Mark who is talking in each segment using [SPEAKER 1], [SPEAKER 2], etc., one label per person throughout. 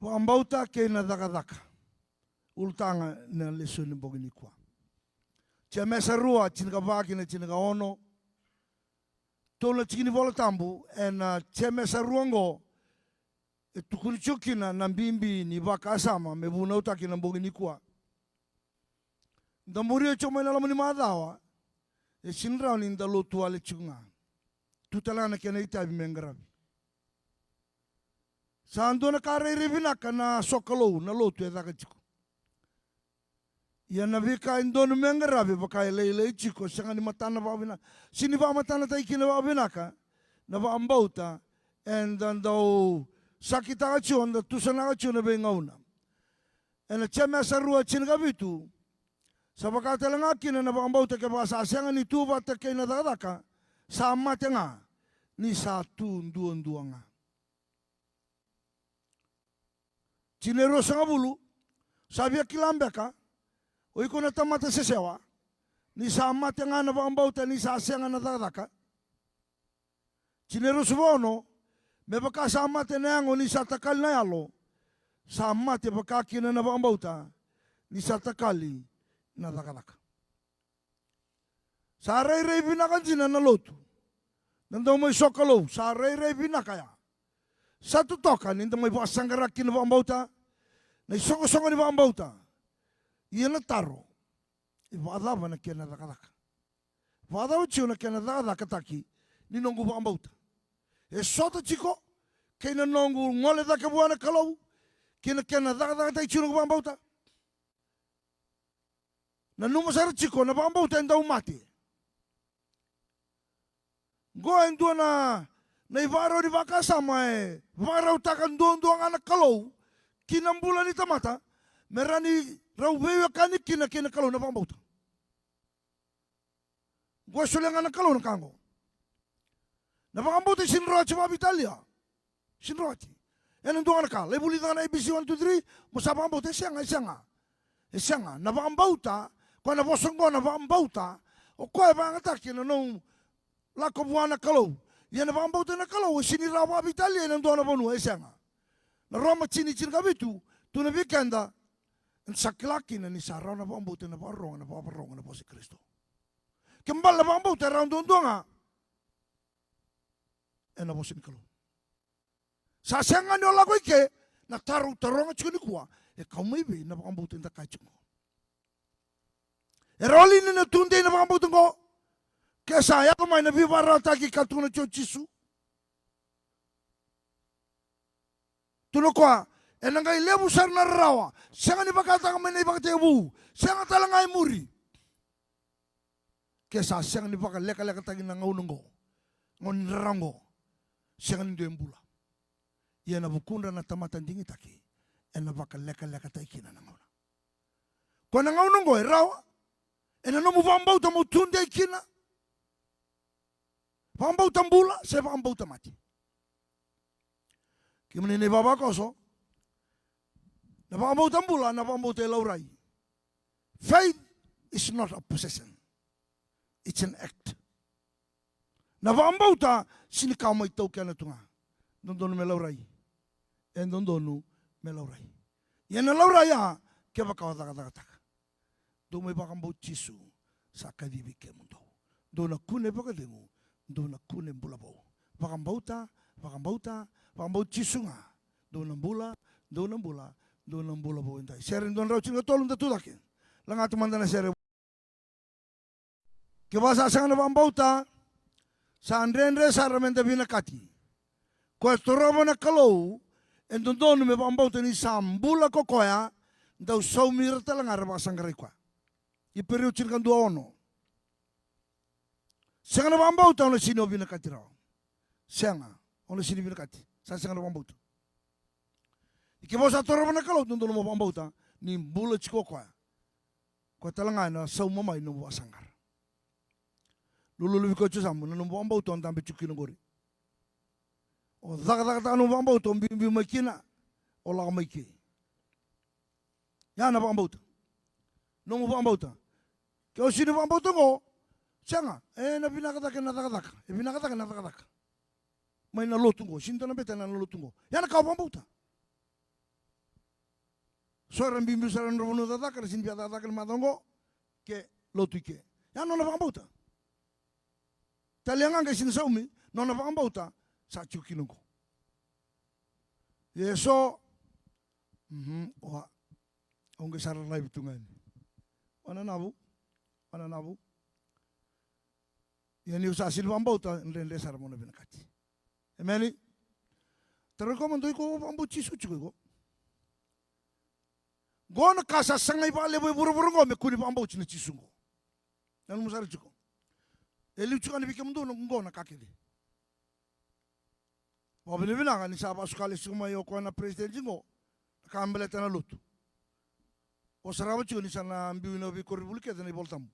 [SPEAKER 1] Vakabauta ke na Cakacaka. Ultanga na leso ni bogini kwa. Tia mesa rua chiniga vaki na chiniga ono. Tola chikini vola tambu en tia mesa ruango e tukuni chukina na mbimbi ni vaka asama me buna utaki na bogini kwa. Ndamuri choma na lamani madawa e sinrao ni ndalo tuale chunga. Tutalana kena itabi mengarabi. Sando na kare rivinaka na sokalo na lotu e daga chiko. Ia na vika indonu mengarabi baka lele chiko sanga matana vavina. Sini va matana taiki na vavinaka na Vakabauta and dando sakita chu and tusana chu na bengauna. And a chema sarua chingavitu. Sabaka telanga kina na Vakabauta ke basa sanga ni tu va te na daga sa matenga ni sa tu nduanga. Chinero sanga bulu, sabia kilambeka, oiko na tamata sesewa, ni sa matenga na Vakabauta ni sa senga na dadaka. Chinero subono, me baka sa mate neango ni sa takal na yalo, sa mate baka kina na Vakabauta ni sa takali na dadaka. Sa rei binakan sina na lotu, nandang may sokalo, sa rei binakaya. Sa tutoka, ninda may pasangarakin na Vakabauta, na isongo-songo ni Vakabauta, iyan na taro, ivadava na kaya na Cakacaka. Vadava chiyo na kaya na Cakacaka taki, ni nongo Vakabauta. E sota chiko, kaya na nongo ngole da kabuana kalau, kaya na Cakacaka taki chiyo nongo Vakabauta. Na numasara chiko na Vakabauta enda umati. Goa endua na ivaro di vaka sama e varau takan doang anak kalau kinam bulan ni tamata merani rauwewe kani kina kalau na Vakabauta. Gua sulang anak kalau na kango. Na Vakabauta sinroachi wa Italia. Sinroachi. Enan doang anak kal. Lebuli tangan ABC 1 2 3 musa Vakabauta esianga. Na Vakabauta kwa na bosongo na Vakabauta o kwa bangataki na nong lako buana kalau. Ia na Vakabauta na kalau sini rawa Italia nang doana bonu esanga. Na Roma chini kabitu tu na vikenda en saklaki na ni sarau na Vakabauta na parong na posi Kristo. Kembal na Vakabauta raun donga en na posi kalau. Sa senga ni ola ike na tarong chuni kuwa e kaumibe na Vakabauta na kachungo. E roli ni na tunde na Vakabauta ngo. Kaya saya kumay na bibara taki katuna chochisu. Tuno kwa, enangay lebu sar na rawa. Siya nga ni bakata kamay na ibakatebu. Siya nga talangay muri. Kaya siya nga ni baka leka taki na ngaunong ngon rango. Siya nga ni doyembula. Iyan na bukunda na tamatan dingi taki. E na baka leka taki na ngauna. Kwa na ngaunong rawa. E na nomu Vakabauta mo tunde ikina. Vakabauta mbula, saya Vakabauta mati. Kimani ni baba koso, na Vakabauta mbula, na Vakabauta laurai. Faith is not a possession. It's an act. Na Vakabauta, sini kau mai tau kia na tunga. Dondonu me laurai. En dondonu me laurai. Ia na laurai ya, kia bakawa taka. Do me Vakabauta chisu, sa kadibi ke mundo. Do na kune bakadengu, do na kune mbula bau. Vakabauta chisunga. Do na mbula bau entai. Seren don rau chinga tolong tatulake. Langa tumanda na sere. Kebasa sanga na Vakabauta, sa andre sa ramenda binakati. Kwa toroba na kalau, en dondonu me Vakabauta ni sa mbula kokoya, dau saumira talang araba sangrai kwa. Iperiu chinga dua ono. Senga na Vakabauta ono sini binakati rao. Senga ono sini binakati. Sa senga na Vakabauta. Ikebosa toroba na kalau dondonu mo Vakabauta ni mbula chikokoya. Kwa talangay na saumamay no wasangar. Lulu ko chusamu na no Vakabauta on tambe chukino gori. O daga no Vakabauta bimbi makina o la maiki. Ya na Vakabauta. No mo Vakabauta. Kau sini Vakabauta go. Sianga, na binakataka na Cakacaka. Binakataka na Cakacaka. May nalotungo. Sinto na beta na nalotungo. Yan na kau Vakabauta. Soran bimbi saran rono tataka sin pia tataka matongo ke lotu ke. Ya nona Vakabauta. Taliangan ke sin saumi nona Vakabauta sa chukinungo. Yeso wa onge saran lai bitungan. Wana nabu. Yani usa sin Vakabauta ndende saramona benakati. Amen. Terrekomando ko Vakabauta suchu ko. Gona kasa sangai pa lebo buru-buru ngo me kuni Vakabauta na chisungo. Nanu musara chuko. Eli chuka ni bikam do ngona kakele. Wabele bilang ni saba sukali suma yo ko na president jingo. Kambele tana lutu. O saraba chuko ni sana mbiwino bi koribulike tana boltam.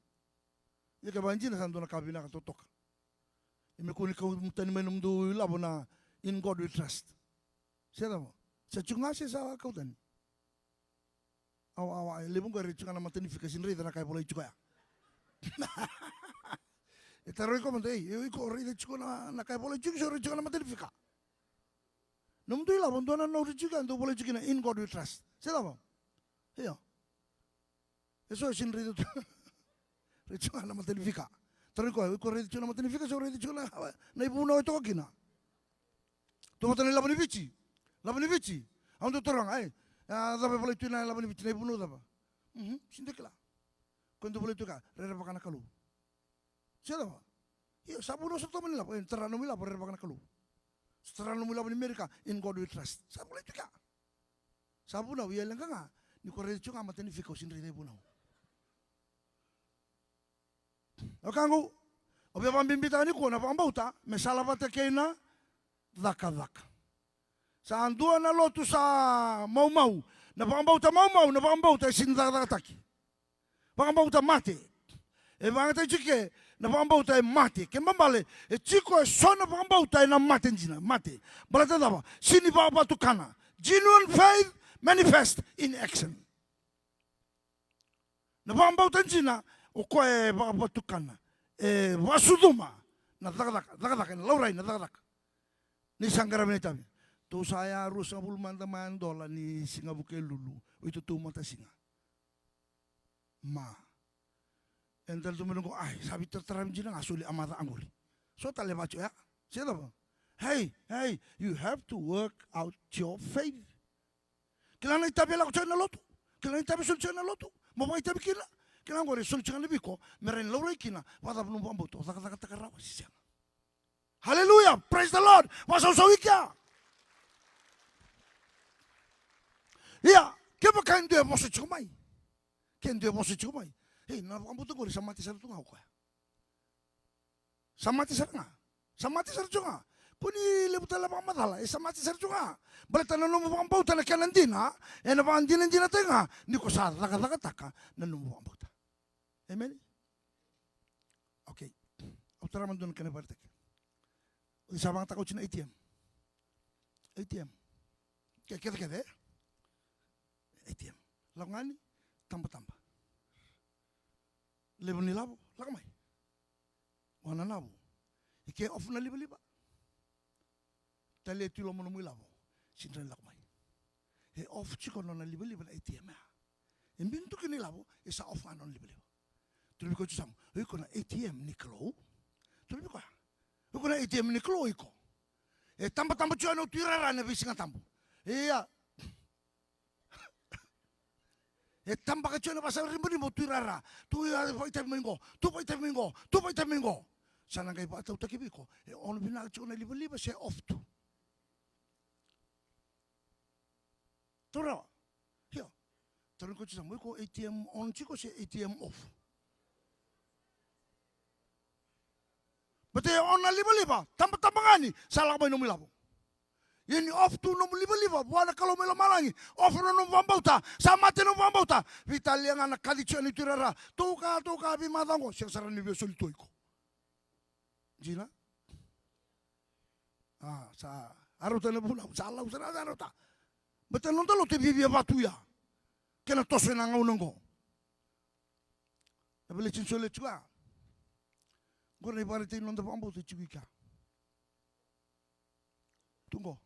[SPEAKER 1] Yeke banjina san dona kabina ka totoka. Ime kuni ka mutani menum do labona in God we trust. Sera mo. Sa chunga se sa ka utani. Awa lebung ko ri chuka na matani fikasin ri tana kai bolai chuka ya. Etaroy ko mande eu ko ri de chuka na kai bolai chuka so ri chuka na matani fika. Num do labon dona no ri chuka ndo bolai chuka na in God we trust. Sera mo. Iya. Eso sin ri de ri chuka na matani fika. Taroy ko ri chuka na matani fika so ri chuka na ibu no to kina. To matani labani vici. Ando torang ai. Dapat boleh tu na labani vici na ibu no dapa. Sindekla. Quando boleh tu ka rera bakana kalu. Siapa? Iya, sabu no satu menila, terano mila rera bakana kalu. Terano mila bani Amerika in God we trust. Sabu boleh tu ka. Sabu na wiya lengkanga ni korre tu ka matani fika sindri na ibu no. Okangu, obya pambimbita ni ko na Vakabauta, mesala bate keina daka. Sa andua na lotu sa mau na Vakabauta mau na Vakabauta sindakataki. Vakabauta mate. E vangata chike na Vakabauta mate. Kembambale e chiko e sona Vakabauta na mate njina mate. Balata daba sini Vakabauta kana. Genuine faith manifest in action. Na Vakabauta njina o ko e Vakabauta kana. E wasuduma na daka na laurai na daka. Ni sangara menetabi. To saya harus ngabul mantaman dola ni singa buke lulu. Itu tu mata singa. Ma. Entar tu menunggu sabi terteram jina ngasuli amata angguli. So tale baca ya. Siapa? Hey, you have to work out your faith. Kailangan itabi lang ko na loto. Kailangan itabi sul na loto. Mo ba itabi kila? Kailangan ko rin sul lebih ko. Meron lauray kina. Wala pa nung Vakabauta. Taka siya. Hallelujah! Praise the Lord! Masawsawi ka! Iya, kaya kendo mo sa chumay. Kendo mo sa chumay. Hey, na Vakabauta ko rin samati sa tunga ko. Samati sa tunga. Kuni lebuta la Vakabauta samati sa tunga. Balita na nung Vakabauta na kanandina, na pandina tenga, ni ko sa taka na nung Vakabauta. Amen. Okay. Utara man doon ka na bartek. Isa bang takot na ATM. Kaya. ATM. Langani, tamba. Lebo ni labo, lakamay. Wana labo. Ike off na liba. Tali tulo mo labo. Sindran lakamay. He off chiko no na liba na ATM. Imbintu kini labo, isa off nga no liba. Tuloy ko chusam. Iko na ATM ni klo. Tuloy ko. Iko na ATM ni klo iko. Tamba chuan no tirara na bisinga tambo. Iya. Tamba ka chuan na basa rimbo mo tirara. Tu itamingo. Sana kay pa ta kibiko. Ono bina chuan na liba se off tu. Tora. Hiyo. Tora ko chusam ko ATM on chiko se ATM off. Bete on na liba. Tamba ngani. Salah ba no milabo. Yeni off tu no liba. Buana kalau melo malangi. Off no Vakabauta. Samate no Vakabauta. Vitalia ngana kalicho ni turara. Toka bi madango. Siang sarani bi solitoiko. Jina. Sa aruta na bula. Salah usara aruta. Bete non talo te bibi batuya. Kena toso na ngaunongo. Abele chinsole chua. Gora ibarite non da Vakabauta chiguika. Tunggu.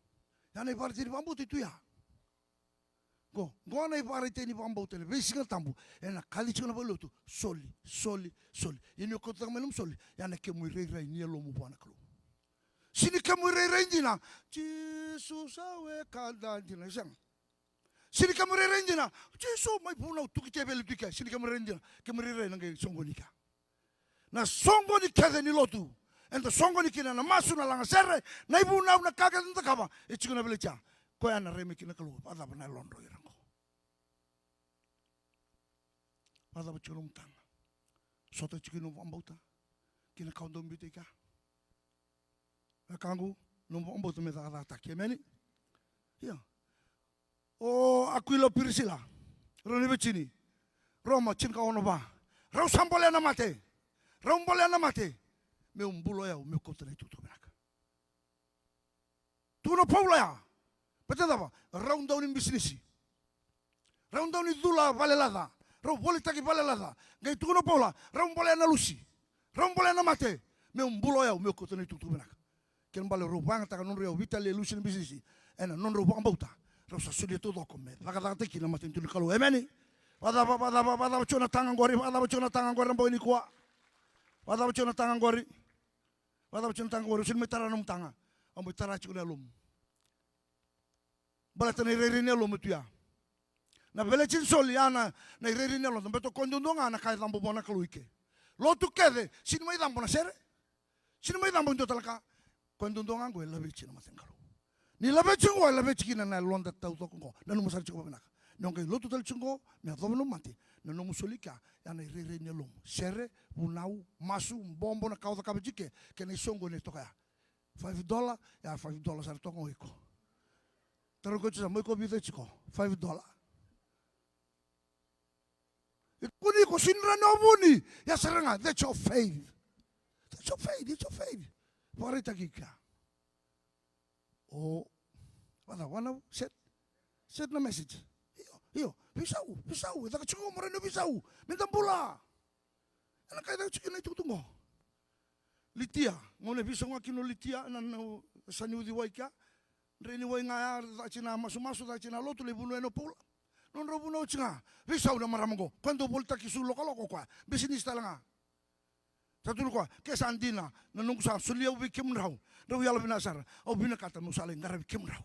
[SPEAKER 1] Yana ibarite Vakabauta itu ya. Go na ipare teni Vakabauta le vesinga tambu ena kali chuna balotu soli. Ini ko tang melum soli yana ke mu rei ni lo mu bana kalo. Sini ke mu rei dina Jesus awe kada dina sang. Sini ke mu rei dina Jesus mai puna tuki te belu tuki sini ke mu rei dina ke mu rei nang songonika. Na songonika ni lotu. Ento songonika na masu na langa serre na ibu na kaga nda kaba e chikuna belecha. Ko ana remi kina kalo pada bana londo irango. Pada bachulum tang. Soto chikinu Vakabauta kina kaundo mbiteka. Kangu no Vakabauta me ta ta kemeni. Ya. O Aquilo Pirisila. Roni becini. Roma cinka ono ba. Rau sambole na mate. Rombole na mate. Me umbulo ya me kotene tutu benaka. Tu no paula ya. Betul apa? Round down in business. Round down in dula valelada. Round boleh taki valelada. Gai tu no paula. Round boleh na lusi. Round boleh na mate. Me umbulo ya me kotene tutu benaka. Ken bale rubang taka non rio vitale lusi in business. Ena non rio Vakabauta. Rosa sulit tu dokumen. Vakata teki na matin tu kalau emeni. Pada cuna tangan gori. Pada cuna tangan gori rambo ini kuat. Pada cuna tangan gori. Pada cuna tangan gori. Sin metara num tangan. Ambo tara cuna lum. Balata na irerine lum tu ya. Na belecin soliana na irerine lum. Beto kondondonga na kaya lambo bona kaluike. Lo tu kede. Sin mai lambo na sere. Sin mai lambo ndo talaka. Kondondonga go elabe cina matin kalu. Ni labe cungo labe cikina na londa tau tokongo. Na numu sar cungo benaka. Nongke lo tu tal cungo me adobo no mati. Na numu solika ya na irerine lum. Sere bunau masu bombo na kauta kabejike ke na songo ne toka. $5 ya $5 sar tokongo iko. Taruh ko cuma ko bida ciko $5. Ikuni ko sinra nobuni ya seranga. That's your faith. That's your faith. It's your faith. Pare takika. Oh, wana set na message. Iyo, pisau. Ita kacungo moreno pisau. Minta pula. Ana kaya cikin itu tunggu. Litia, ngone pisau ngakino litia na sani udi waika. Reni wai ngaya cina masu da cina lo tu le bunu eno pula. Non robu no cina. Pisau na maramongo. Quando volta kisu loko kwa. Bisnis talanga. Satu ko ke sandina na nung sa sulia ubi kimrau. Rawi ala binasar. Au bina kata musale ngarabi kimrau.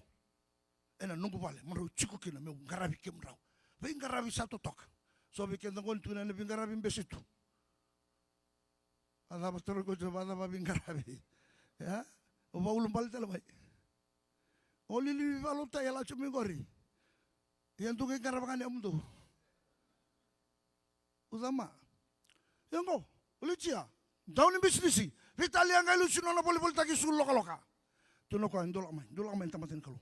[SPEAKER 1] Ena nungu vale, maro chiku kina me ngarabi kimrau. Ve ngarabi satu tok. So be kenda ngon tuna ne ngarabi mbesitu. Ada pastor ko coba ada babi ngarabi. Ya, o baulum balte la bai. O lili valota ya la chumi gori. Yang tu ke ngarabakan ya mtu. Uzama. Yango, ulicia. Daun bisnisi. Vitalia ngai lusi nona poli taki sul loka. Tu no ko ndolak main tamatin kalu.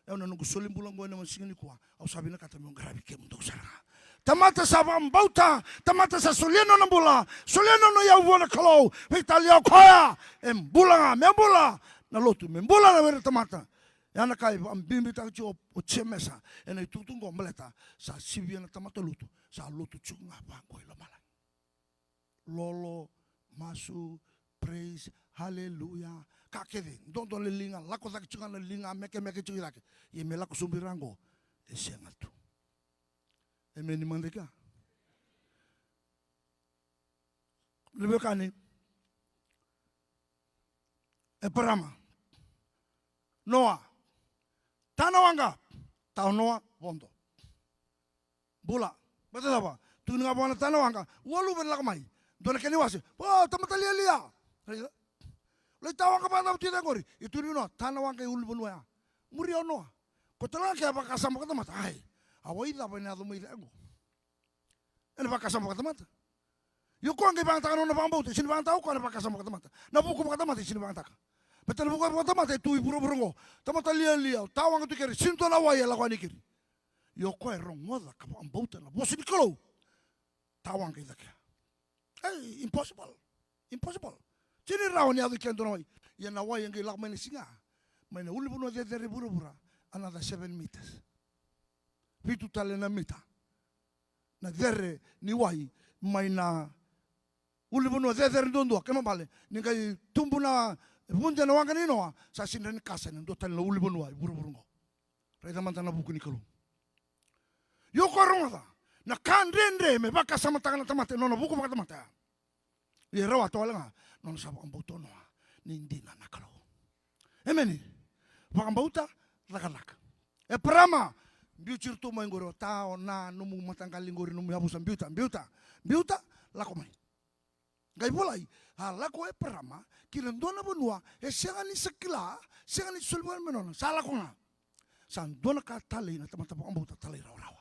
[SPEAKER 1] Ya na nunggu solim bulang gua na masingin kuah. Au sabi na kata mo ngarabi ke untuk saranga. Tamata sa Vakabauta, tamata sa soliano na bula. Soliano no ya uwana kalau. Vitalia koya. Embula na lotu membula na wera tamata. Ya na kai ambimbi tak cho o chemesa. Ena itutungo meleta sa sibia na tamata lotu. Sa lotu chunga pa ko lamala. Lolo masu praise hallelujah kakeve dondo le linga lako tak chunga le linga meke chunga ke ye me lako sumbirango esengatu emeni mandeka lebekani eparama Noa tanawanga tau Noa bondo bula betul apa tu nga bona tanawanga walu ben lakamai dona keni wasi oh tamatalia lia le tawang ka bata tita gori itu no tanawang kay ulbon ya muri ono ko tala kaya ba kasama ka tamata ay awai da ba na dumi lego ene ba kasama ka tamata yo ko ang ibang takano na Vakabauta sin bang tao ko na ba kasama ka tamata na buko ka tamata sin bang taka betul buko ka tamata tu iburo tamatalia lia tawang tu keri sinto na waya la ko ni kiri yo ko rongoda ka Vakabauta na bosin kolo tawang kay dakya. Hey, impossible. Cini rawan ya dukian tuh ya nawa yang gelak main singa, main uli pun ada dari buru-buru, another 7 meters. Pitu talena mita. Na dari niwai main na uli pun ada dari dondo, kemana balik? Nih tumbuh na punca na wangan ini noa, saya sini kasen, do talena uli pun wai buru-buru ngo. Reda mantan na buku ni kalau. Yo korongata. Na kan rende me baka sama tangan tamate nono buku baka tamate. Ye rawa to alanga nono sabo amboto no. Nindina nakalo. Emeni. Vakabauta lakalaka. E prama biucir tu mai ngoro tao na numu matangkali ngori numu yabusan biuta lakomai. Gai bolai lako e prama kirandona bonua e sengani sekila sengani sulwan menona salakona. San dona ka tali na tamata Vakabauta tali rawa.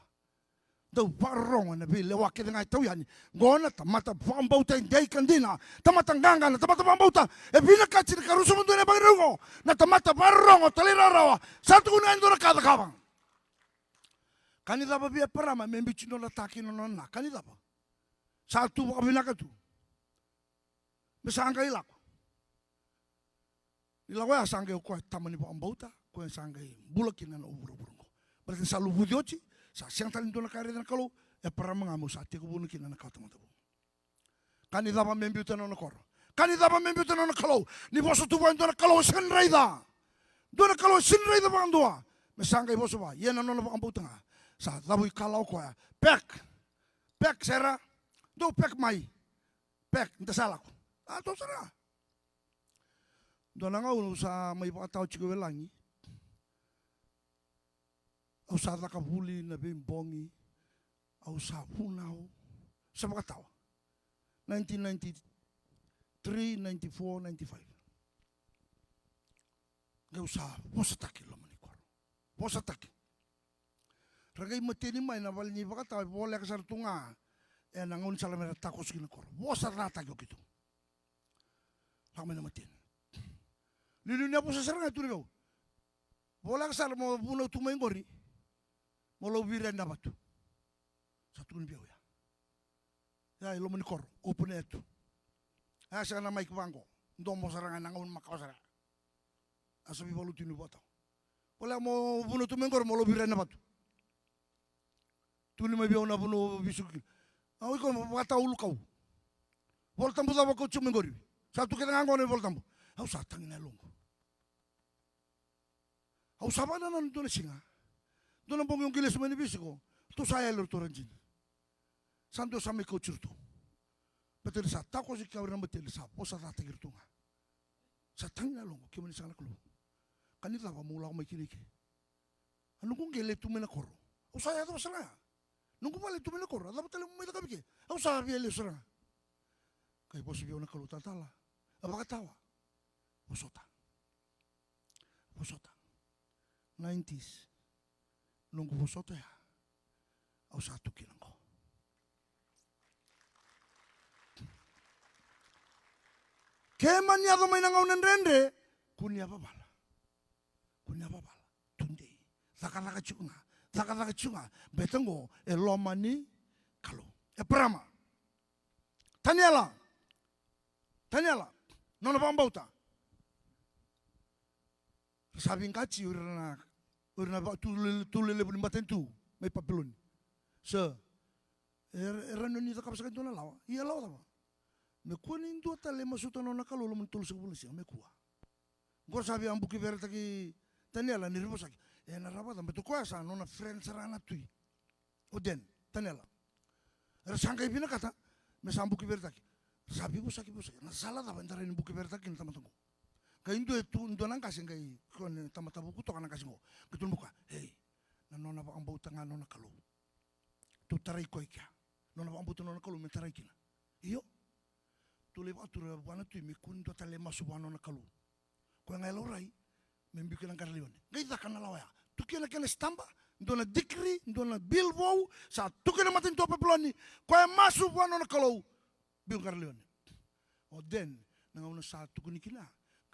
[SPEAKER 1] Do parong na bi lewa ke ngai tau yani ngona tamata Vakabauta indai kandina tamata nganga na tamata Vakabauta e bina ka ciri karusu mundu ne bagrongo na tamata parong tali rawa satu kuna ndona ka kabang kanida ba bia parama membici no lataki no na kanida ba satu kabina ka tu mesanga ilako ilawa sanga ko tamani Vakabauta ko sanga bulakin na uburo-burongo berarti salu budioci sa siang tali dona kare na kalau e para mengamu sa ti ko bunu kina na kata matabu kanida ba membiuta no kor kanida ba membiuta no kalau ni boso tu ba dona kalau senraida bangdoa mesanga i boso ba yena no Vakabauta nga sa tabu kalau ko ya pek sera do pek mai pek nta salako to sera dona nga unu sa mai ba tau chigo welangi au sa lakabuli na bimbongi au sa punau sa makatawa 1993 94 95 gau sa posataki lo manikor posataki ragai mateni mai na valni bakatawa boleh kasar tunga e nangun salamera takos kina kor posatata gitu lamena mateni lilunya posasaranga tu gau boleh kasar mo buno tu maingori molo wirenda batu satu kun biau ya lo menikor open itu asa na mai kwango ndomo saranga nangun makosara asabi bolu tinu bota pola mo buno tu mengor molo wirenda batu tuni mai biau na buno bisuki au ko bata ulu kau voltambu da ko chumengori satu kita ngangone voltambu au satang na longo au sabana nan dole singa dona bong yung giles mani bisiko to saya lor toranjin santo sami ko churto betul sa tako si kawir na betul sa posa ta tigirtunga sa tangna longo kimani sana klo kanita ba mula ko may kiniki anu kung gele tumena koro o saya to sala nunggu bale tumena koro ada betul mo ita kabike o sa biele sala kay posi biona kalo tatala apa katawa posota 90s nunggu bosoto ya au satu kinangko keman ya do mainang unen rende kunya babala tunde zakala chunga betengo elomani kalo prama tanyala nono Vakabauta sabing kaci urna ba tulele buni matentu mai papelon se erano ni takap sakan tona lawa iya lawa tama me kuani ndo tale masuta nona kalau lo mentul sebulu sia me kuah gor sabi ambuki verta ki taniela ni ribo saki na raba tambe to kuasa nona friend sarana tui oden taniela sangka ibina kata me sambuki verta ki sabi busaki na sala da bandara ni buki verta ki tama tunggu kai ndo itu ndo nang kasing kai kon tamata buku to kana kasing ketun buka hey na nona Vakabauta nga nona kalau tu tarai ko ikya nona Vakabauta nona kalau mentarai kina iyo tu le atura bana tu mi kun to tale masu bana nona kalau ko ngai lorai membikin ang karlione ngai ta kana lawaya tu kena kena stamba ndona dikri ndona bilbo sa tu kena matin to peploni ko masu bana nona kalau bil karlione o den nang una sa tu kunikina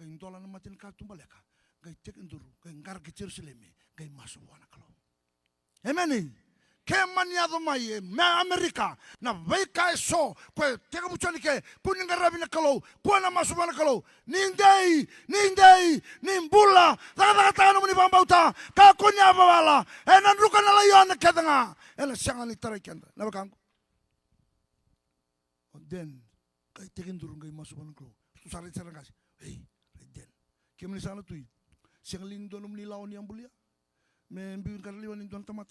[SPEAKER 1] kay intola na matin ka tumbaleka kay tek enduru kay ngar ke Jerusalem kay masu wana kalau amen ke maniado mai me Amerika na vai ka so ko tek buchani ke kuning ngarabi na kalau ko na masu wana kalau nindei nimbula ta no ni Vakabauta ka kunya bawala enan rukan na layon ke tanga ela siang ni tarai kenda na bakang den kay tek enduru kay masu wana kalau tu sare sarang kasi hey Kemani sana tui, siang lindo num ni lawan yang bulia, membiun karliwan indon tamat,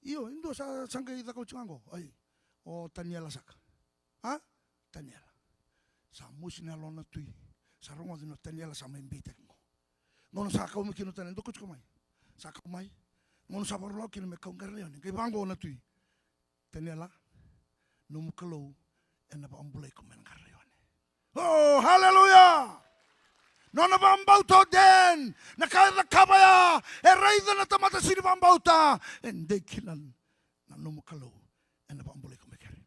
[SPEAKER 1] Iyo, indo sa sangkay ita ko tsango. Ay, o Daniela saka. Ha? Daniela. Sa musina lona tui. Sa rongo dino Daniela sa membite ko. Ngono sa ka umikino tanen do kuch kumai. Sa ka kumai. Ngono sa parlo kino me kaungar leon. Kay bango na tui. Daniela no mukalo en na ambulay ko men gar leon. Oh, hallelujah. Nona Vakabauta den nakabaya eraida na tamata sini Vakabauta ende kilan na numukalo ena pambulay ko mekeri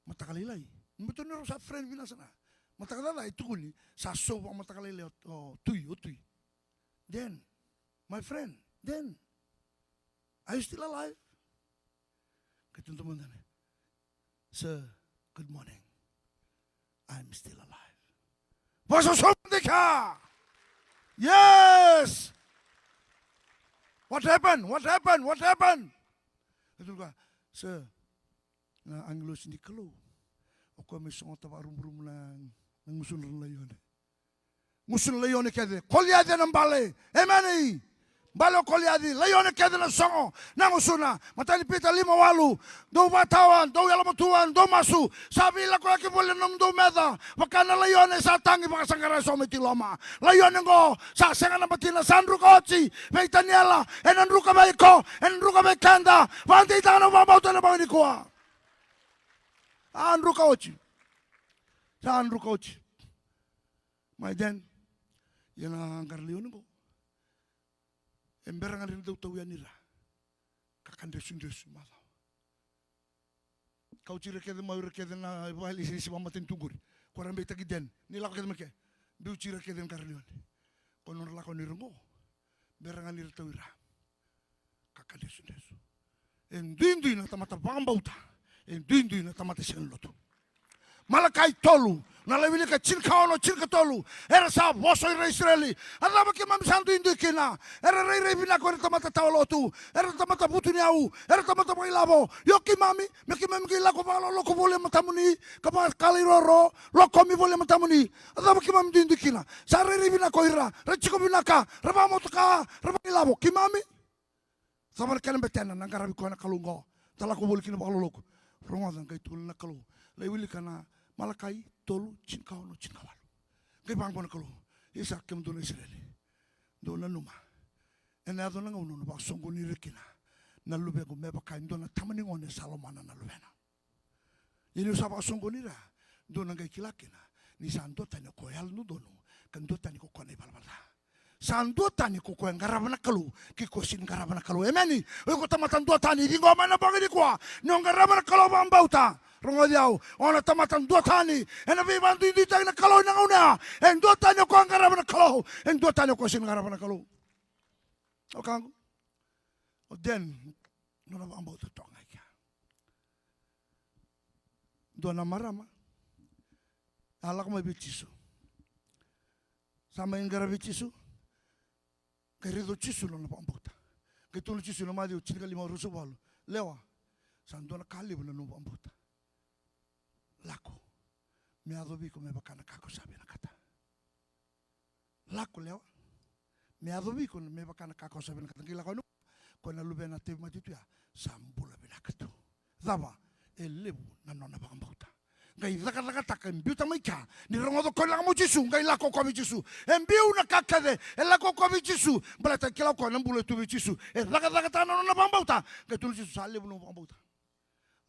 [SPEAKER 1] matakalilay mbeto nero sa friend vina sana matakalilay tukuli sa so matakalilay tui then my friend then are you still alive ketuntuman sir good morning I'm still alive. Yes. What happened? Itu ka, sir, na Anglo sini kalau, aku may sungot tawa rum lang ngusun layon. Ngusun layon kaya, kolyade ng bale, emani. Balo kolyadi, layon kaya na songo, nangusuna, matali pita 5-8, do batawan, do yalamatuan, do masu, sabi la ko laki boleh nung do meda, wakana layon sa tangi baka sangara someti loma, layon ngo sa senga na batina sandru kochi, may Daniela, enandru ka ba iko, enandru ka ba kanda, pandi tano Vakabauta na ba ni kuha, andru kochi, sa andru kochi, my den, yan ang karliyon ngo. Emberangan rin daw tawian nila. Kakandesun-desun malaw. Kau ciri kaya mau kaya na bahali sini si mamatin tunggur. Korang beta giden. Nila kaya mereka. Biu ciri kaya karlion. Konon lakon ni rungo. Berangan nila tawira. Kakandesun-desun. Endindi na tamata Vakabauta. Endindi na tamata senloto. Malakai tolu, nalawili ka chinkao tolu, era sa woso ira Israeli, ada baki mam santu indukina, era rei bina ko tamata tawlotu, era tamata putuniau, era tamata pailabo, yoki mami gila ko palo loko boleh matamuni, kapa kaliroro, loko mi boleh matamuni, ada baki mam indukina, sa rei bina ko ira, rechiko binaka, raba motoka, raba ilabo, kimami, sabar kalian betena nangarabi ko na kalungo, talako boleh kina palo loko, rongodan kay tul na kalu, laiwili kana Malakai tolu chinkao no chinkawalu. Kay bangko na kalu. Isa kem do na Israeli. Do na numa. Ena do na ngunu no baksongo ni rekina. Na lube ko meba kain do na tamani ngone Salomana na lubena. Yini sa baksongo ni ra. Do na kay kilakina. Ni santo tani ko yal no dono. Kan do tani ko kone balbala. Santo tani ko ko ngarabana kalu. Ki ko sin ngarabana kalu. Emeni. Ko tamatan do tani di ngoma na bangini ko. No ngarabana kalu Vakabauta. Rongo diau, ona tamatan 2 tani, ena vi bantu indi tag na kalau na una, en 2 tani ko angara na kalau, en 2 tani ko sin angara na kalau. Okango. O den, no na Vakabauta tonga kya. Do na marama. Ala ko may bichisu. Sama ingara bichisu. Kerido chisu no na Vakabauta. Ketulu chisu no madi uchinga 5 ruso balo. Lewa. Sando na kali na no Vakabauta. Lako, me adobi ko me bakana kako sabi na kata. Lako lewa, me adobi ko me bakana kako sabi na kata. Kila ko na lube na te matitu ya sambula binakatu. Daba elebu na nona Vakabauta. Ngai laka kan biuta maika ni rongodo ko la mo Jesu ngai lako ko mi Jesu. Embiu na kakade elako ko mi Jesu. Balata kila ko na mbule tu mi Jesu. Laka ta na nona Vakabauta. Ngai tu Jesu salebu no Vakabauta.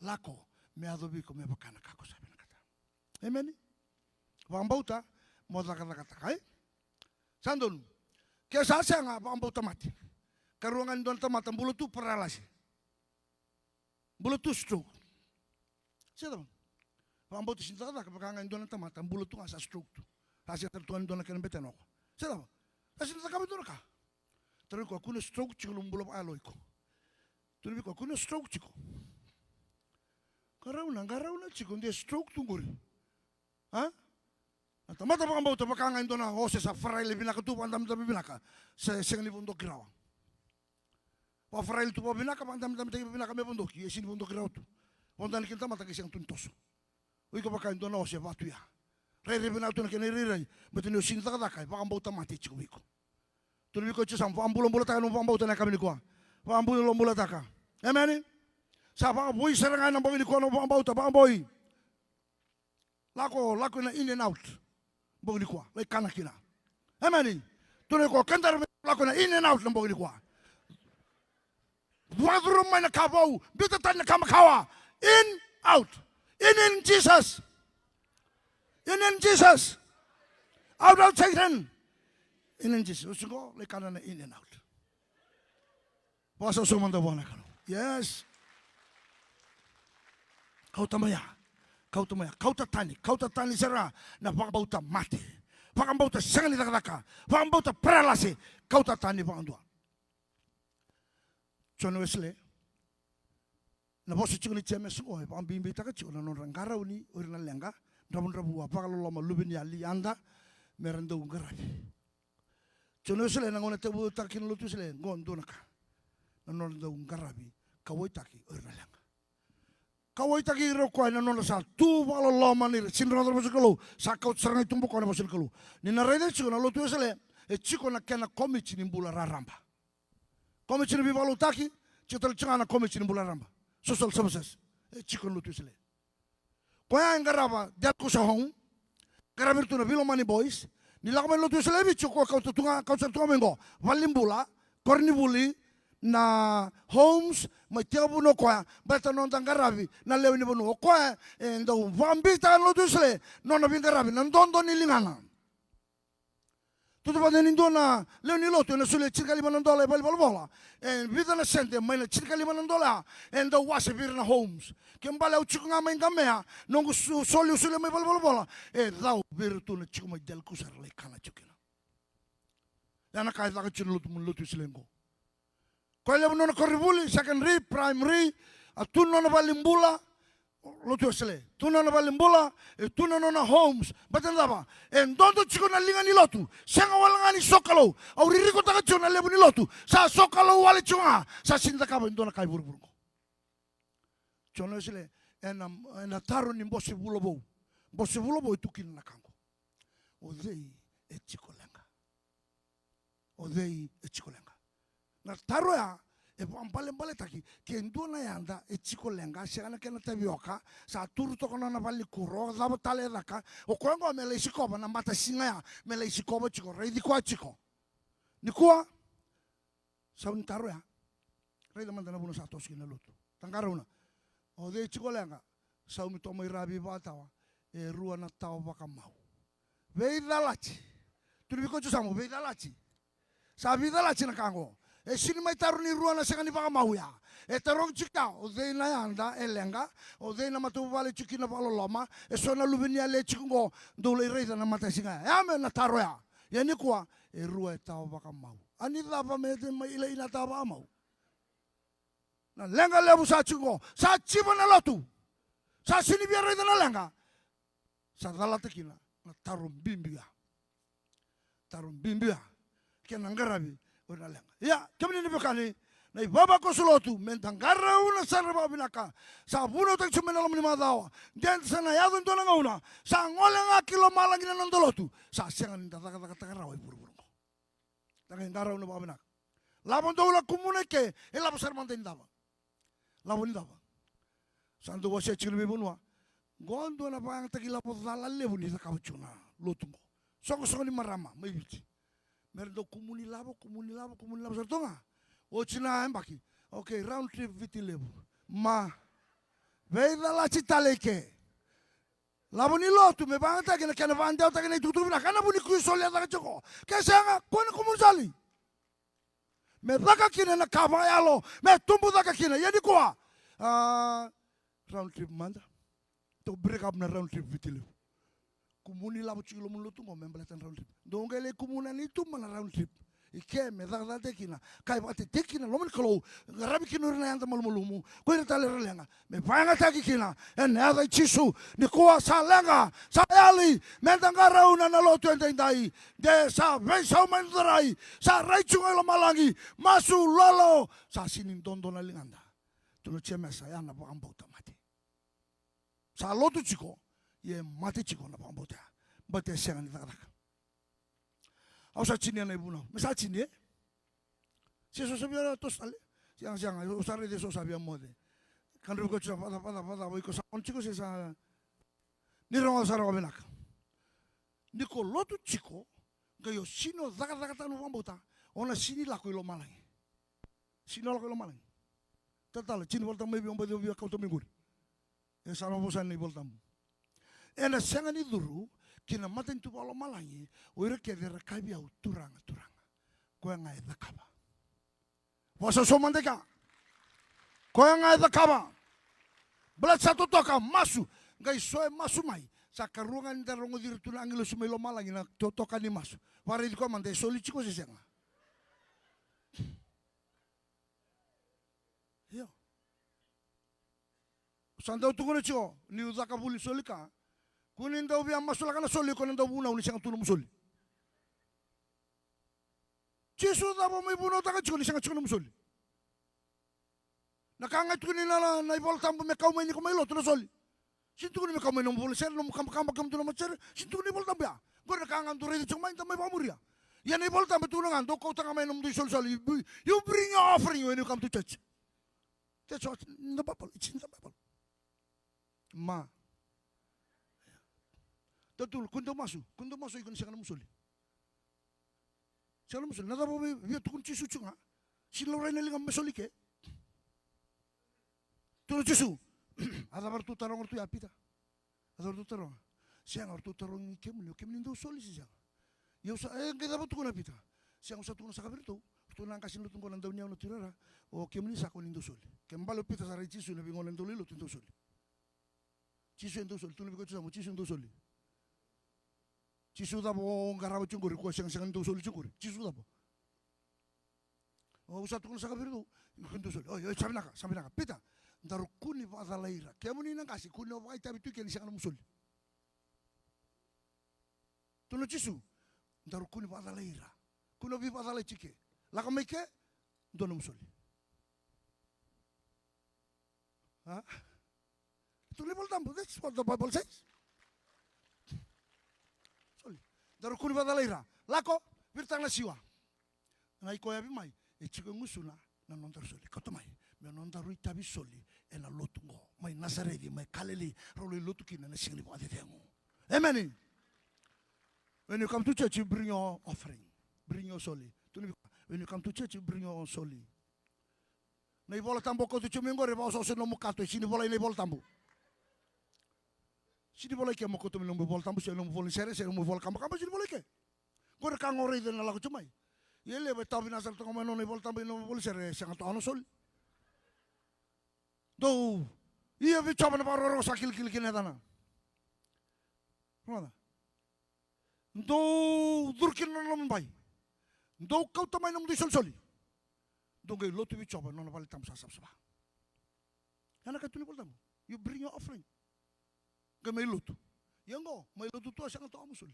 [SPEAKER 1] Lako me adobi ko me bakana kako sabi na kata. Amen. Vakabauta mo kata kai. Sandon. Kaya sa nga Vakabauta mati. Karuangan doon tamata bulo tu paralasi. Bulo tu stroke. Siya naman. Vakabauta sinta kada kapakangan doon tamata bulo tu asa stroke tu. Kasi tertuan doon kan beten ako. Siya naman. Kasi sinta kami doon ka. Tapi ko ako na stroke chiko lumbulo pa aloy ko. Tuloy ko ako na stroke chiko. Karaw na chiko, hindi stroke tungguri. Ha? At mata Vakabauta pakangan doon na hose sa fraile binaka tu, pandam-dami binaka, sa sengali bundok kirawa. Pa fraile tu pa binaka, pandam-dami binaka may bundok, yesin bundok kirawa tu. Pondan kita mata kisang tuntos. Uy ko pakangan doon na hose, batu ya. Rere binaka tu na kiniriray, betul ni sinta kadakay, Vakabauta mati chiko wiko. Tuloy ko chisang, paambulong-bulataka nung Vakabauta na kami ni kuha. Paambulong-bulataka. Amen. Sa Vakabauta serangan ng bangin ko ng Vakabauta, Vakabauta. Lako na in and out. Bangin ko, like kanakina. Amen. Tunay ko kantar lako na in and out ng bangin ko. Wadrum may nakabaw, bitatan na kamakawa. In, out. In Jesus. In Jesus. Out Satan. In Jesus. Gusto ko, like kana na in and out. Pasa sumanda buwan na kano. Yes. Kau tamaya. Kau tatani sara na Vakabauta mati. Vakabauta sangan itakataka. Vakabauta paralase. Kau tatani Vakandua. John Wesley. Na bosi chikuni cheme suko. Pambimbi taka chikuna nonrangara uni. Urina lenga. Rabun apakaloloma lubini ali anda. Merenda ungarabi. John Wesley nangona tebu takin lutu sile. Ngondonaka. Nanonda ungarabi. Kawaitaki urina lenga. Kawaitaki roko na nona sa tu valoloma ni sinra dro bosikalo. Sa kaut sarang tumbo ko na bosikalo. Ni na rede chikuna lutu sile. E chikona kena komichi ni mbula raramba. Komichi ni bivalutaki. Chital chingana komichi ni mbula ramba. Social services. E chikon lutu sile. Koya ngaraba delku sa hong. Garabir tu na Vilomani boys. Nilakaman lutu sile bicho ko kau sa mengo. Valimbula, kornibuli na homes may tiabu no koya. Bata non tangarabi na lewi ni bono koya. Endo vambita lutu sile. Non na bingarabi nandondo nilingana. Tudo pa din na lewi ni lotu na sule $5,000 bali. And vida na sente may na $5,000 and the wasibir na homes. Kembala uchuk nga may gamea nung soli sule may bali. Daw birtu na chuk may del kusar lay kana chukina. Yana kahit laka lutu silengo. Kaya lewi no na koribuli secondary primary atuno na balimbula. Lutu sile. Tuno na balimbula, tuno na homes. Batan daba. En dondo chiko na linga ni lotu. Senga walanga ni sokalo. Au ririko taka chiko na lebu ni lotu. Sa sokalo wale chunga. Sa sinta kaba indona kai buru. Chono sile. En taro ni mbosi bulobo. Mbosi bulobo itukin na kango. Odei e chiko lenga. Odei e chiko lenga. Na taro ya. E pampale taki ke ndona yanda e chiko lenga shana kena tabioka sa turu to kono na vali kuro dabo tale daka o kwango mele sikoba na mata singa ya mele sikoba chiko reidi kwa chiko ni kwa sa untaro ya reidi manda na buno sa toski na lutu tangara una o de chiko lenga sa umi tomo irabi batawa e rua na tao Vakamau veida lachi turibiko chusamu veida lachi sa vida lachi na kango e sini mai taru ni rua na sanga ni Vakamau ya. E tarong chika o dei na yanda e lenga o dei na matu vale chiki na valoloma e sona lubinia le chikungo dole reida na mata singa. Ya me na taro ya. Ya ni kwa e rua e tao Vakamau. Ani dava me te mai ile ina tao Vakamau. Na lenga lebu sa chikungo sa chiba na lotu. Sa sini bia reida na lenga. Sa dalata kina na tarum bimbia. Tarum bimbia. Kena ngarabi. Ya, kami ni bekani, na ibaba ko sulotu, mentangara una sarba binaka, sa buno tak chumena lo mlima dawa, den sana yado ndona ngauna, sa ngole nga kilo malangi na ndolotu, sa sengan taka rawa buru. Taka ngara una babinak. Labon do la kumune ke, e labo sarmante ndaba. Labo ndaba. Santo wase chilbi bunwa. Gondo na bang takila podala lebu ni takawchuna, lotungo. Soko ni marama, mai bichi. Merdo kumuni labo sartonga. Ochina embaki. Okay, round trip viti lebu. Ma veida la citaleke. Labo ni lotu me bangata kena kena vandao ta kena tutu na kana buni ku solia ta choko. Kesanga kona kumunzali. Me daka kina na kabayalo, me tumbu daka kina. Yani kwa round trip manda. To break up na round trip viti lebu. Kumuni labo chilo mulutu ngo membelatan round trip. Dongele kumuna ni tu mana round trip. Ike me dagda tekina. Kai bate tekina lomen kalau ngarabi kinu rena yanta malumulumu. Ko ina tale relenga. Me panga taki kina. En ada chisu ni kuwa sa lenga. Sa yali mentangara una na lotu entendai. De sa vesa mendarai. Sa raichunga ilo malangi. Masu lolo sa sinin dondo na linganda. Tuno chemesa yana Vakabauta mati. Sa lotu chiko. Ye mati chiko na Vakabauta. Bate sengan takataka. Au sa chini na ibuna. Mesa chini. Si so sabiara tos ale. siang usare de so sabia mode. Kan ru ko cha pada boy ko sa on chiko se sa ni ro sa ro benak. Ni ko lotu chiko gayo sino zaka tanu Vakabauta ona sini la ko lo malangi. Sino la ko lo malangi. Total chini volta mai biomba de via kauto minguri. E sa no bosan ni volta. Ena sanga ni duru kina maten tu lo malangi o ira ke de rakabi au turanga. Ko nga e Vakaba. Wasa so mandeka. Ko nga e Vakaba. Bela satu toka masu gai soe masu mai. Sa karungan darongo dir tunangi lo sumelo malangi na toka ni masu. Pare di ko mande soli chiko se senga. Yo. Sandau tu kono chiko ni uzaka buli soli ka. Kunin dau biang masu la kana soli kunin dau buna uni senga tulum soli. Jesu dabo mai buno taka chiko ni senga chiko num soli. Nakanga tu ni na na ibol tambo me kau mai ni ko mai lo tu soli. Sintu ni me kau mai num buli ser num kam tu na macer sintu ni bol tambia. Gor nakanga tu redi chiko mai tamai pamuria. Ya ni bol tambo tu na ngando kau tanga mai num du soli. You bring your offering when you come to church. That's what in the Bible. It's in the Bible. Ma. Tatul kundo masu ikon senga num soli. Senga num soli. Nada bo vi tu kun chisu chunga. Silo rai neli ngam soli ke. Tu chisu. Ada bar tu tarong tu ya pita. Ada bar tu tarong. Siang bar tu tarong ni kemni ndo soli siang. Yo sa ke da tu kun pita. Siang sa tu kun sakabir tu. Tu nang kasin lu tunggu nang daunya no tirara. O kemni sa kun ndo soli. Kembalo pita sa rai chisu na bingon ndo lilo ndo soli. Chisu ndo soli tu ni ko tu chisu ndo soli. Chisu da bo ngaraw chunguri ko siang ndo soli chunguri. Chisu da bo. O sa tu kun sakabir tu. Ndo soli. Oh, sabi naka. Pita. Daru kuni pada laira. Kemuni nang kasi kuni wa ita bitu ken siang musoli. Tuno chisu. Daru kuni pada laira. Kuno bi pada lai chike. Laka meke dono musoli. Ha? Tu lebol tambo. That's what the Bible says. Soli. Daru kuni pada laira. Lako virtang na siwa. Nai ko yabi mai. E chiko ngusuna na nontar soli. Kotomai. Me nonta rui tabi soli e na lotungo mai nasaredi mai kaleli rolo lotu kina na singli pade tengo. Amen. When you come to church you bring your offering, bring your soli. When you come to church you bring your soli. Nei bola tambo ko tu chumengo re boso se no mukato sini bola nei bola tambo. Sini bola ke mo ko tu no bola tambo se no bola sere se no bola kambo sini bola ke. Gore kangore de na la ko chumai. Yele be tabi nasal to no nei bola tambo no bola sere se ngato ano soli. Do iya vi coba na paro rosa kil kina dana. Mana? Do durkin na naman bay. Do kau tamay na mo soli. Do gay lotu vi coba no na balik tam sa. Yana ka tuli mo. You bring your offering. Gay may lotu. Yango may lotu to sa ngato amo soli.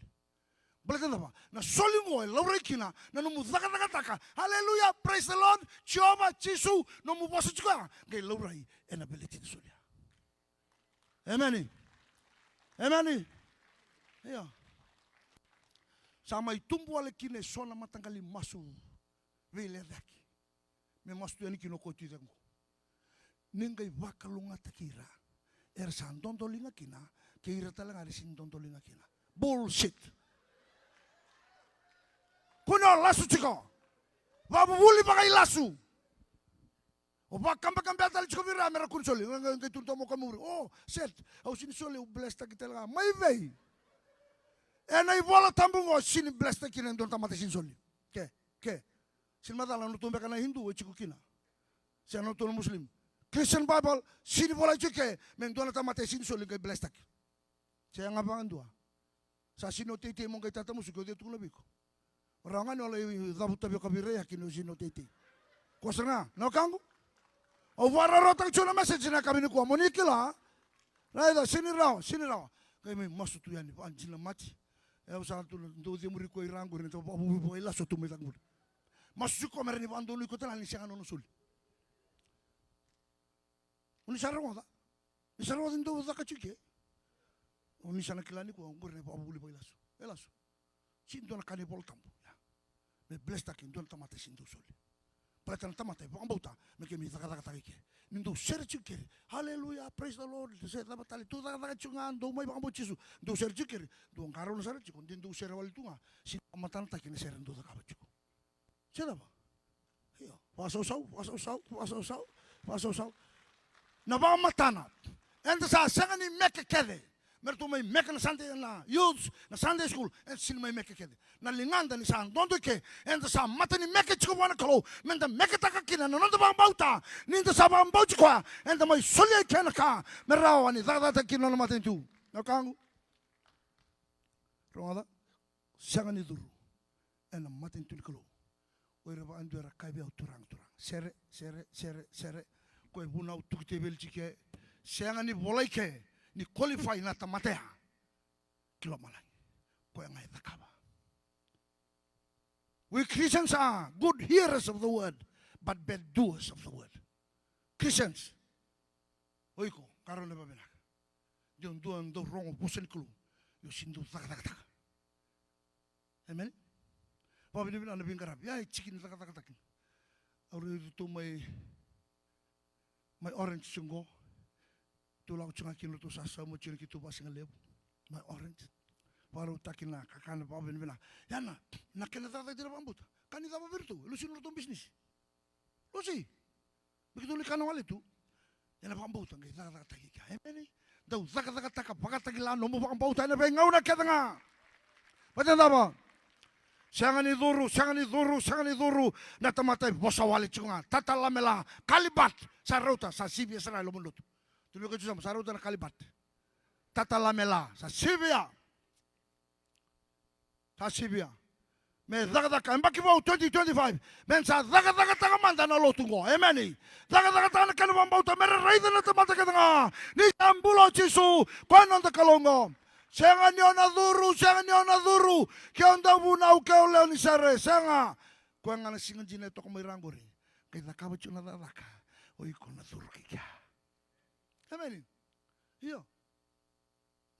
[SPEAKER 1] Balikan apa? Na soli mo laurai kina na numu taka. Hallelujah, praise the Lord. Jehovah Jesu no mu bosu juga. Gay laurai and ability to soli. Amen. Amen. Yeah. Sama itumbu ale kine sona matangkali masu vele daki. Me masu yani kino ko tidengo. Ningai vakalunga takira. San dondolinga kina, kira talang ari sin dondolinga kina. Bullshit. Kuno lasu chiko. Babu buli pakai lasu. O bakamba tal chiko vira mera kun soli. Ngai tunto mo kamuri. Oh, set. Au sini soli u blesta kitela. Mai vei. Enai bola tambungo sini blesta kina don tamate sin soli. Ke. Sin madala no tumbe kana Hindu o chiko kina. Sia no tono Muslim. Christian Bible sini bola chike men don tamate sin soli ke blesta. Sia ngabangan dua. Sa sino tete mo ngai tata musiko de tulo biko. Rangan oleh zabuta biko kabire yakino sino tete. Kosanga, no kangu? O vara rotang chuna message na kami ni ko monikila. Raida sini raw. Kay may masutu yan pa anjila mati. E usa tu ndo di muri ko irango ni to babu bo ila so tu metang bud. Masu ko merni bando ni ko tan ni siang no sul. Uni sarwa da. Ni sarwa ndo za ka chike. Uni sana kilani ko ngor ne babu bo ila so. Ela so. Sindo na kani bol tambo. Me blesta kin don tamate sindo sul. Pala tamata Vakabauta me ke mi Cakacaka ke. Nindo ser chikere. Hallelujah, praise the Lord. Se tama tali tu Cakacaka chunga do mai Vakabauta chisu. Do ser chikere. Do ngaro na ser chiko. Nindo ser wal tunga. Si matana ta kine ser ndo Cakacaka chiko. Sila ba? Iyo. Wasau. Na ba matana. Enda sa sangani meke kede. Mertu mai meke na Sunday na youth na Sunday school en sin mai meke kede. Na linganda ni sa dondo ke enda sa matani meke chiko wana kalo. Menda meke taka kina na nondo Vakabauta. Ninda sa Vakabauta kwa enda mai solia kena ka. Merawa ni Cakacaka kina na matani tu. Na kangu. Ronga sangani duru. Ena matani tu kalo. Oira ba anduera kaibia turang. Sere. Koe buna utukite belchike. Seanga ni bolaike. Ni qualify na tamatea. Kilo malai. Koe ngai takaba. We Christians are good hearers of the word, but bad doers of the word. Christians. Oiko, karo leba benak. Dion duan do rongo pusen kulu. Yo sindu Cakacaka. Amen. Papi ni bina na bingarap. Ya chikin Cakacaka. Auri itu mai orange sunggo. Tulang cunga kino tu sasa mo cina kitu basing lebu. Mai orange. Baru takina kakana papi ni bina. Yana, nakena Cakacaka tidak Vakabauta. Kan itu apa bertu? Lu sini tu bisnis. Lu sih. Begitu likan awal itu. Yana Vakabauta ngai Cakacaka kika. Amen. Dau Cakacaka pakata gila nomo Vakabauta na bengau na ketanga. Macam apa? Sangani duru na tamatai bosa wali chunga tata lamela kalibat sarauta sa sibia sara lo mundo tu lo keju sama sarauta na kalibat tata lamela sa sibia me Cakacaka mbaki bau 2025 men sa Cakacaka tanga manda na lo tungo amen Cakacaka tanga kana Vakabauta mere raida na tamata ketanga ni ambulo chisu kono nda kalongo. Senga ni ona duru. Ke onda bunau ke ole ni sare senga. Ko ngana singa jine to ko mirangori. Ke Cakacaka chuna Cakacaka. Oi ko na duru kika. Amen. Iyo.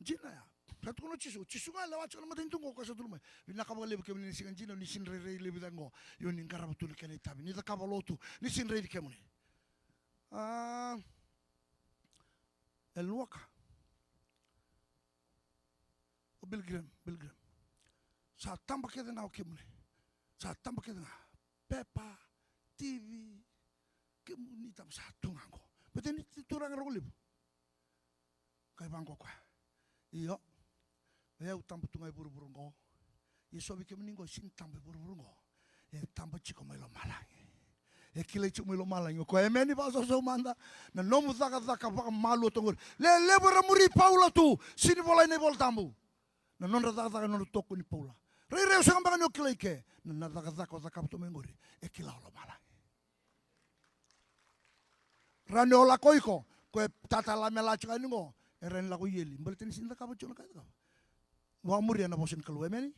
[SPEAKER 1] Jina ya. Satu kono chisu nga lewat kono matin tungo ko sa tulma. Bina ka bale ke ni singa jine ni sinre re le bidango. Yo ni ngara butul ke ni tabi. Ni Cakacaka lotu ni sinre ke muni. El waka. Bill Graham. Sa tambah kita na okimune. Sa tambah kita na Peppa, TV, kemuni tam sa tungango. Betul ni turang rolib. Kaya bangko kwa. Iyo. Ya utambah tungai buru-buru ngo. Yeso bi kemuni ngo sin tambah buru-buru ngo. Ya tambah chiko melo malang. Ya kile chiko melo malang. Ko emeni ba so manda. Na nomu Cakacaka pa malu tongur. Le bora muri Paula tu. Sini bola ini bol tambu. Na non Cakacaka non toko ni Paula. Rere usang bangan yo kilai ke. Na Cakacaka to mengori. E kila lo malang. Rani ola koiko. Ko tata la mela chika ningo. E ren la ko yeli. Mbalitin sin Cakacaka chona ka. Wa muri na bosin kalu emeni.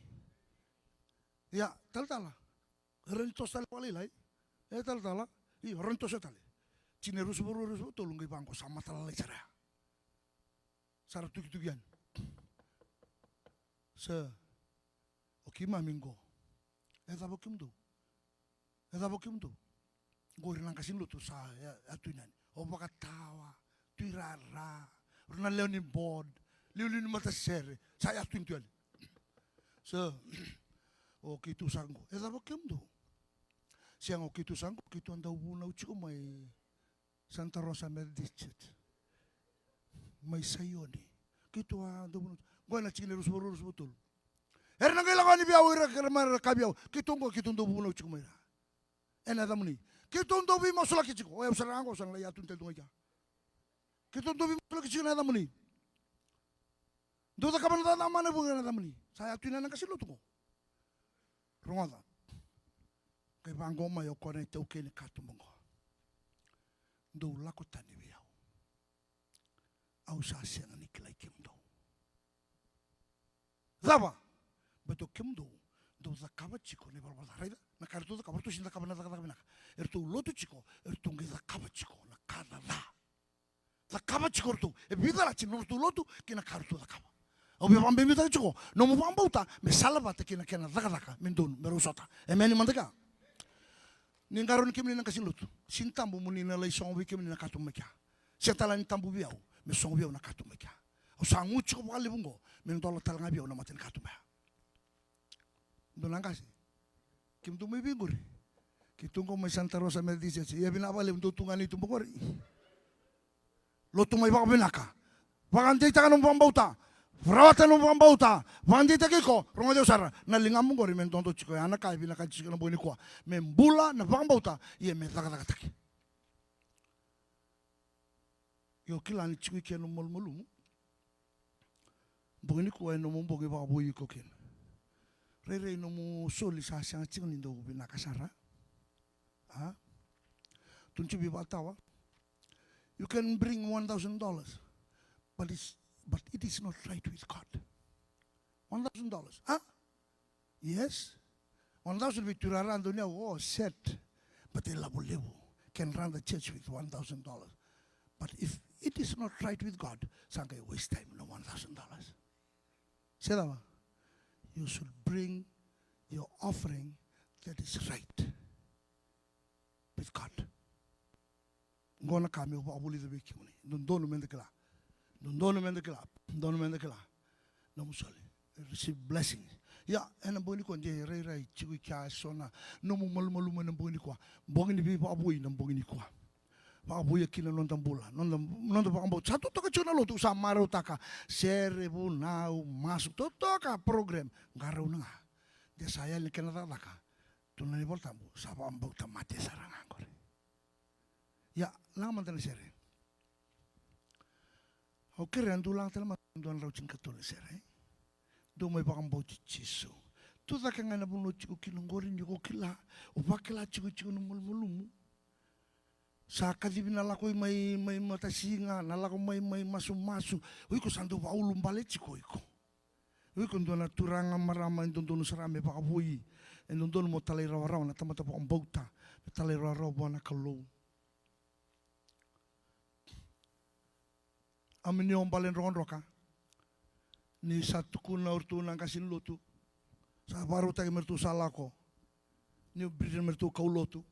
[SPEAKER 1] Ya, tal-tala. Ren to sal pali lai. Tal-tala. I ren to setali. Cine rusu tolong ngai bangko sama talai cara. Sara tuki-tukian. Okima mingo. Eda bokim do. Gori nang kasin lu tu sa atuinan. Oba katawa, tuirara, runa leoni board, leoni mata sere. Saya atuin tuan. Kitu sanggo. Eda bokim do. Siang kitu sanggo, kitu anda ubuna uciko mai Santa Rosa Methodist Church. Mai sayoni. Kitu anda ubuna. Gua na cingin rus betul. Erna ngai lakani biau ira kermar kabiau. Kitungo buna uciko mai. Ena damuni. Kitungo bi masula kiciko. Oh ya usah anggo sang layatun tel tunga ja. Kitungo bi masula kiciko na damuni. Duda kapan da mana bunga na damuni. Saya tuina nang kasih lu tungo. Ronga. Kay banggo ma yo kone tau kene katumongo. Do lakotani biau. Au sa siang ni kilai kimdo. Zaba. Beto kimdo. Do zakaba chiko ne balbal raida. Na kartu da kabartu sinda kabana da kabana. Ertu lotu chiko, ertu ngi zakaba chiko na kada da. Zakaba chiko ertu. E bidara chino ertu lotu kina kartu da kaba. Au bi bambe mi da chiko. No mo Vakabauta me salava te kina kena zakaka mindun merusota. E meni mandaka. Ningaron kami nang kasiluto. Sintambo mo nina lay songwi kami na katumekya. Siya tala ni tambo biyaw. May songwi biyaw na katumekya. O sa ngucho ko pakalibungo. May ndola tala nga biyaw na matin katumekya. Doon lang kasi. Kim tumay binguri. Kitungko may Santa Rosa Medici. Iya binabali untuk tungan itu bukori. Lo tumay baka binaka. Bakante ta kanong Vakabauta. Perawatan ng Vakabauta. Bakante ta kiko. Ronga Diyos sara. Nalingam mo gori. Men tonto chiko. Anak kaya binakachiko na buhay ni kuwa. Men bula na Vakabauta. Iya men taka-taka-taki. Yo kila ni chiko ikia no mol-molu. Buhay ni kuwa no mong buhay baka buhay ko kin. Rere no mo soli sa siyang chiko nindo binakasara. Ha? Tunchi bibatawa. You can bring $1,000, but it is not right with God. $1,000, huh? Yes. 1,000 with Turarando now, oh, set. But the Labulevo can run the church with $1,000. But if it is not right with God, Sankai waste time, no $1,000. Say that. You should bring your offering that is right with God. Ngona kami upa abuli the big money. Don't mend the club. Don't mend the club. Don't mend the club. No musali. Receive blessings. Yeah, and a boni ko nje rai chiku kya sona. No mo malu man boni ko. Bongin ni pa abui nam bongin ko. Pa abui kila non tambula. Non pa ambo. Satu to ka chuna lo tu sa maro taka. Serebu nau masuk to ka program. Ngaraw na nga. Dia saya ni kenata taka. Tunan ni voltambu. Sa pa ambo ta mate sarangan ko. Ya, lang man sere. Oke, rendu lang tala manduan raucing katole sere. Do may Vakabauta chiso. Tu da kanga na buno chiku kinongorin yuko kila. Upakila chiku numulmulumu. Sa kadibina lako may matasinga, nalako may masu. Uy ko sandu pa ulum bale chiku iko. Uy ko ndo na turanga marama ndo no sarame Vakabui. Ndo mo talay raw na tamata Vakabauta. Talay raw na kalo. Amin yung balen roka ni satu kuna urtu nang kasin lotu sa baru tagi mertu salako ni bridge mertu kaulotu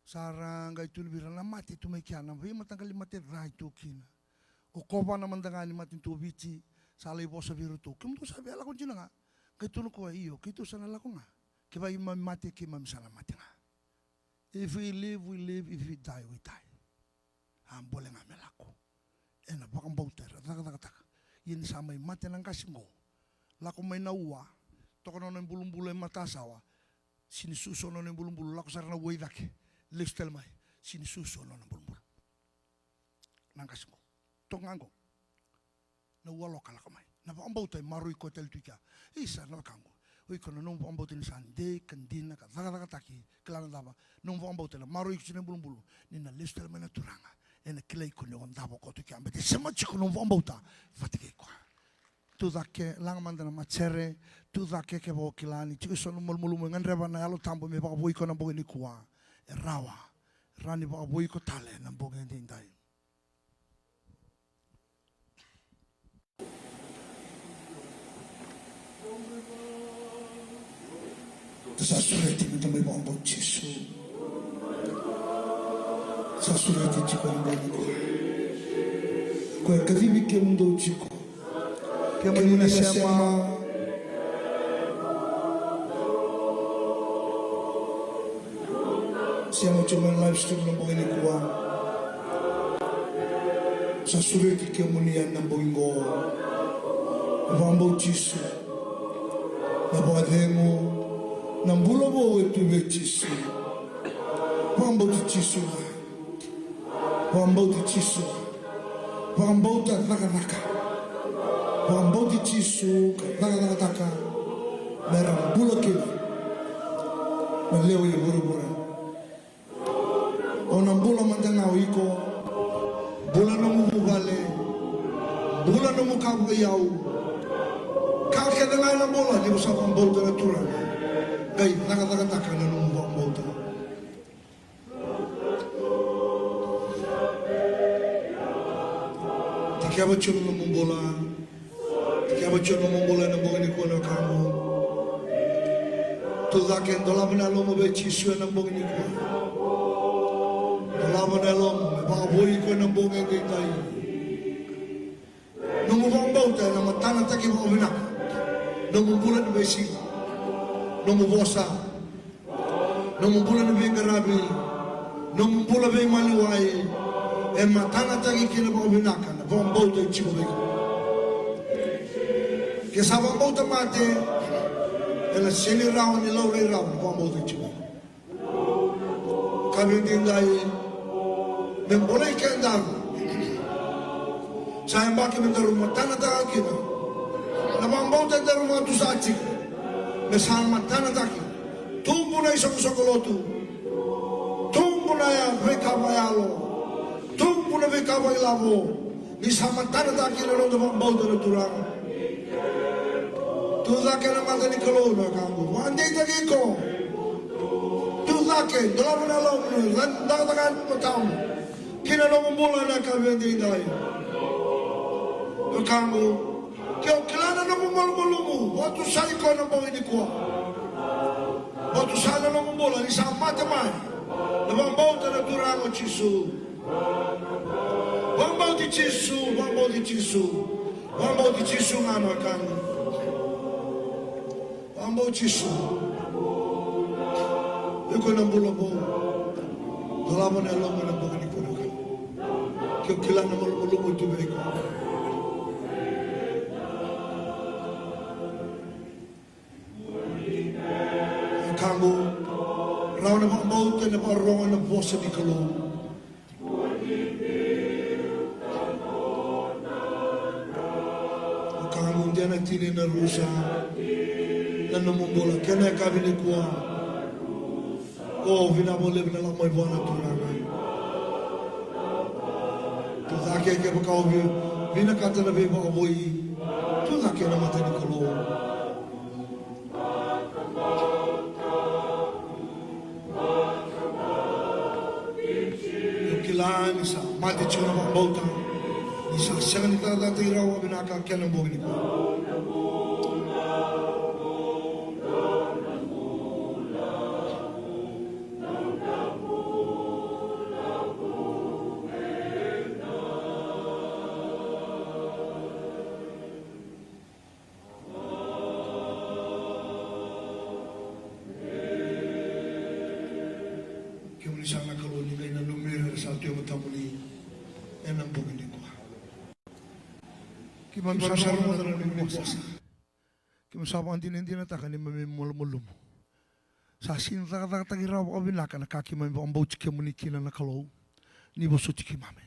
[SPEAKER 1] sarang gai tu biran na mati tu mai kiana vi matangkali mati rai tu kina o kopa na mandangani mati tu bici salai bosa biru tu kum tu sabi ala kun nga kai tu ko iyo kitu sana la ko nga ke ba imam mati ke imam sana mati nga if we live if we die we die am boleh ngamelako ena Vakabauta taka yin samay mate ng kasingo lako may nauwa toko no ng bulumbulo yung matasawa sinisuso no ng bulumbulo lako sarang na waydake listel may sinisuso no ng bulumbulo ng kasingo toko ngango nawalo kalako may na Vakabauta maroy ko tel tuya isa na kango uy kono nung Vakabauta ni sande kandina ka taka kilala daba nung Vakabauta na maroy ko ng bulumbulo ni na listel may naturanga ena kilay ko ni ondabo ko to kiambe de sema chiko no Vakabauta fatike ko tu dake lang mandana machere tu dake ke bo kilani chiko sono mulmulu ngan reba na yalo tambo me Vakabui ko na bogini kuwa rawa rani Vakabui ko tale na bogini dindai Sasureti mi tamay Vakabauta Jesu Sasureti chiko na bogini kwa kadhibi ke mundo chiko kama ninasema siamo choma live stream na bogini kwa sasureti ke munia na bogingo Vakabauta Jesu na bodemo na mbulo bo wetu Jesu Vakabauta Jesu Vakabauta Jesu Vakabauta taka Vakabauta Jesu taka merang bula kila melewi buru-buru onang bula mandangau iko bula nomu bugale bula nomu kabuyau kakek dengan na bola di usaha Vakabauta natural gai taka na nomu Vakabauta Kaya bacun membola na bogini ko na kamu Tudaken dolaban na lomo be chisu na bong ni ko. Dolaban na lomo ba boy ko na bong ngai tai. Nungu Vakabauta na matana taki mo bina. Nungu bulan be si. Nungu bosa. Nungu bulan be garabi. Nungu bulan be maluai. E matana taki kina mo bina kana. Vakabauta chibo be. Ke sa Vakabauta mate. Ela sini rawan ni lau rei rawan Vakabauta chibo. Kami dindai. Memboleh kendang. Saya baki minta rumah tanah tak kita. Nampak Vakabauta dari rumah tu sahaja. Mesama tanah tak kita. Tumpu na isang sokolotu. Tumpu na ya vekabayalo. Tumpu na vekabaylavo. Mesama tanah tak kita orang Vakabauta na turang. Tuzake na mata ni kalau na kamu. Wandi tak iko. Tuzake dalam na lalu. Landak takkan petang. Kina nong bola na kami dindai. Kamu, kau kelana nong malu-malumu. Waktu saya kau nong bawa ini kuah. Waktu saya nong bola ni sama teman. Vakabauta na turang o chisu. Vakabauta chisu, Vakabauta chisu. Vakabauta chisu ngano kamu. Vakabauta chisu. Iko nong bola bola. Dalaman elong nong bawa ini kuah. Kau kelana malu-malumu tu mereka. Kamu rawan na Vakabauta na parongan na bosa di kalau. Kamu dia na tini na rusa na namumbola kena kami ni kuah. Oh vina boleh vina lamai buana turangan. Tu tak ke bakau vina kata na be Vakaboi. Tu tak ke na mata ni kalau. Kilan isa mati chuna Vakabauta isa siya ni kada tiraw binaka kaya ng buhay ko. Sana kalau ni kaya nanumira sa ato yung matamuli yan ang bugin ko. Kimam sa mo na rin mo sa. Kimam sa mo hindi na taka ni mamimulmulum. Sa sinta ka tagiraw ko binaka nakakimam mo ang bauchi kemuni kina na kalau ni boso chikimame.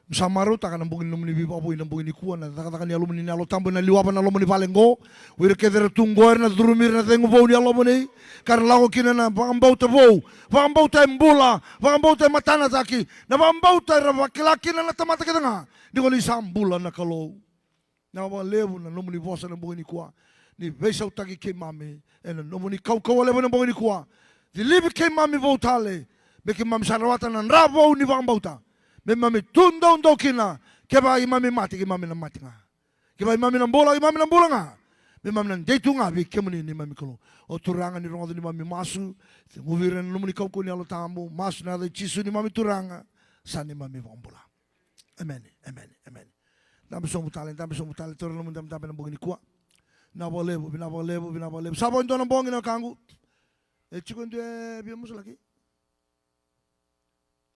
[SPEAKER 1] Msamaro taka ng bugin ni Vakaboi ng bugin ni kuwa na taka ni alumni ni alo tambo na liwapan na alumni palengo. Wira kedera tunggoer na durumir na tengo bau ni alumni. Karena lago kina na Vakabauta bau. Vakabauta mbola. Vakabauta matana taki. Na Vakabauta ravakilaki na natamata kita nga. Di ko ni sambula na kalau. Na walevo na alumni bosa ng bugin ni kuwa. Ni besau taki kay mami. E na alumni kau walevo ng bugin ni kuwa. Di libi kay mami vautale. Beki mami sarawatan ng rabo ni Vakabauta. Memang tundong dokina, keba imami mati, imami na mati nga. Keba imami na bola nga. Memang nan deitu nga, bi kemuni ni imami kolo. O turangan ni rongo ni imami masu, nguviran lumuni kau ni alo tamu, masu na de chisu ni imami turanga, san imami bola. Amen, amen, amen. Dami song mutale, turan lumun dami dami na bongini kuwa. Binabalebu. Sabo ito na bongin na kangu. Chikon de biya musulaki.